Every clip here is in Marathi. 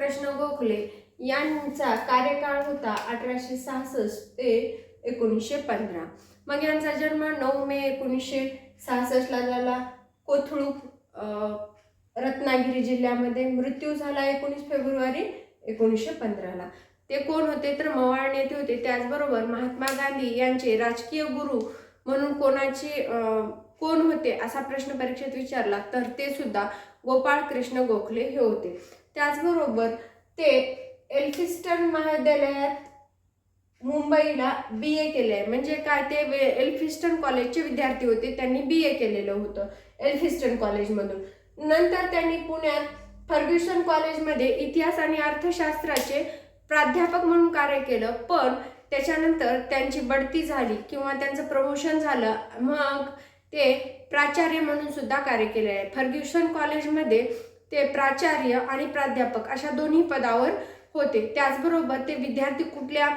कृष्ण गोखले यांचा कार्यकाळ होता 1866 ते 1915. मग यांचा जन्म 9 मे 1966 झाला कोथळूक रत्नागिरी जिल्ह्यामध्ये. मृत्यू झाला 19 फेब्रुवारी 1915ला. ते कोण होते तर मवाळ नेते होते. त्याचबरोबर महात्मा गांधी यांचे राजकीय गुरु म्हणून कोण होते असा प्रश्न परीक्षेत विचारला तर ते सुद्धा गोपाळ कृष्ण गोखले हे होते. त्याचबरोबर ते एल्फिस्टन महाविद्यालयात मुंबईला BA केले. म्हणजे काय, ते एल्फिस्टन कॉलेजचे विद्यार्थी होते. त्यांनी BA केलेलं होतं एल्फिस्टन कॉलेजमधून. नंतर त्यांनी पुण्यात फर्ग्युसन कॉलेजमध्ये इतिहास आणि अर्थशास्त्राचे प्राध्यापक म्हणून कार्य केलं. पण त्याच्यानंतर त्यांची बढती झाली किंवा त्यांचं प्रमोशन झालं, मग ते प्राचार्य म्हणून सुद्धा कार्य केले आहे. फर्ग्युसन कॉलेजमध्ये ते प्राचार्य आणि प्राध्यापक अशा दोन्ही पदावर होते. त्याचबरोबर ते विद्यार्थी कुठल्या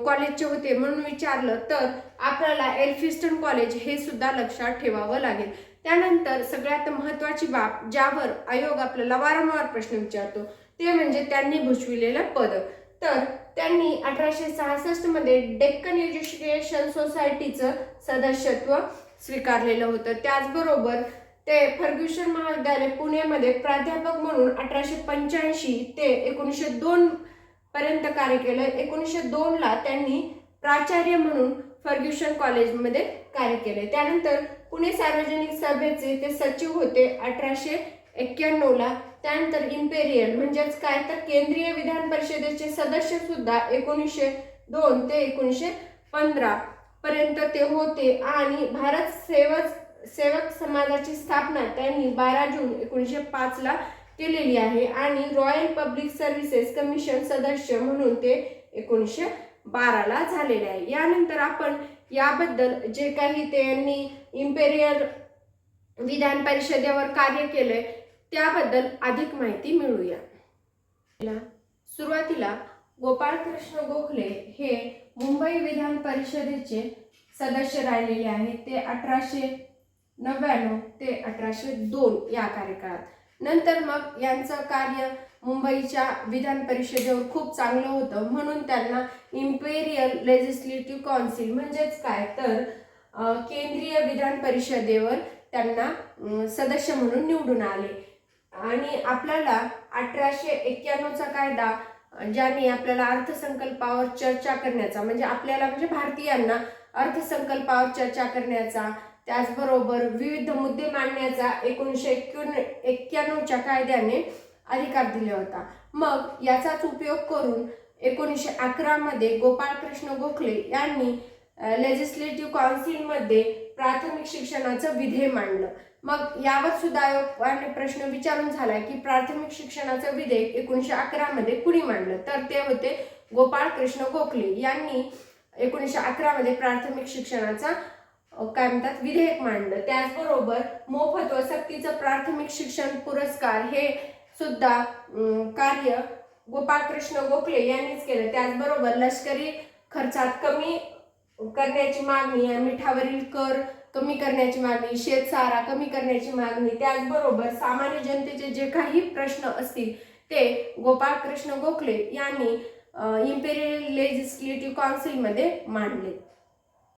कॉलेजचे होते म्हणून विचारलं तर आपल्याला एल्फिस्टन कॉलेज हे सुद्धा लक्षात ठेवावं लागेल. त्यानंतर सगळ्यात महत्त्वाची बाब ज्यावर आयोग आपल्याला वारंवार प्रश्न विचारतो ते म्हणजे त्यांनी भूषविलेलं पद. तर त्यांनी 1866 मध्ये डेक्कन एज्युकेशन सोसायटीचं सदस्यत्व स्वीकारलेलं होतं. त्याचबरोबर ते फर्ग्युसन महाविद्यालय पुणेमध्ये प्राध्यापक म्हणून 1885 ते 1902 पर्यंत कार्य केलं. 1902ला त्यांनी प्राचार्य म्हणून फर्ग्युसन कॉलेजमध्ये कार्य केले. त्यानंतर पुणे सार्वजनिक सभेचे ते सचिव होते 1891ला. त्यानंतर इम्पेरियल म्हणजेच काय तर केंद्रीय विधान परिषदेचे सदस्य सुद्धा 1902 ते 1915 पर्यंत ते होते. आणि भारत सेवक समाजाची स्थापना त्यांनी 12 जून 1905ला केलेली आहे. आणि रॉयल पब्लिक सर्व्हिसेस कमिशन सदस्य म्हणून ते 1912ला झालेले आहे. यानंतर आपण याबद्दल जे काही त्यांनी इम्पेरियल विधान परिषदेवर कार्य केले त्याबद्दल अधिक माहिती मिळूया. सुरुवातीला गोपाळ कृष्ण गोखले हे मुंबई विधान परिषदेचे सदस्य राहिलेले आहेत. ते 1899 ते 1802 या कार्यकाळात. नंतर मग यांचं कार्य मुंबईच्या विधान परिषदेवर खूप चांगलं होतं म्हणून त्यांना इम्पेरियल लेजिस्लेटिव्ह काउन्सिल म्हणजेच काय तर केंद्रीय विधान परिषदेवर त्यांना सदस्य म्हणून निवडून आले. आणि आपल्याला 1891चा कायदा ज्याने आपल्याला अर्थसंकल्पावर चर्चा करण्याचा म्हणजे आपल्याला म्हणजे भारतीयांना अर्थसंकल्पावर चर्चा करण्याचा त्याचबरोबर विविध मुद्दे मांडण्याचा 1991च्या कायद्याने अधिकार दिला होता. मग याचाच उपयोग करून 1911 मध्ये गोपाळ कृष्ण गोखले यांनी लेजिस्लेटिव्ह काउन्सिलमध्ये प्राथमिक शिक्षणाचं विधेयक मांडलं. मग यावर सुद्धा आयोगाने प्रश्न विचारून झाला की प्राथमिक शिक्षणाचं विधेयक 1911 मध्ये कुणी मांडलं तर ते होते गोपाळ कृष्ण गोखले यांनी 1911 मध्ये प्राथमिक शिक्षणाचा काय म्हणतात विधेयक मांडलं. त्याचबरोबर मोफत व सक्तीचं प्राथमिक शिक्षण पुरस्कार हे सुद्धा कार्य गोपाळ कृष्ण गोखले यांनीच केलं. त्याचबरोबर लष्करी खर्चात कमी करण्याची मागणी, मिठावरील कर कमी करण्याची मागणी, शेतसारा कमी करण्याची मागणी, त्याचबरोबर सामान्य जनतेचे जे काही प्रश्न असतील ते गोपाळ कृष्ण गोखले यांनी इम्पेरियल लेजिस्लेटिव्ह काउन्सिलमध्ये मांडले.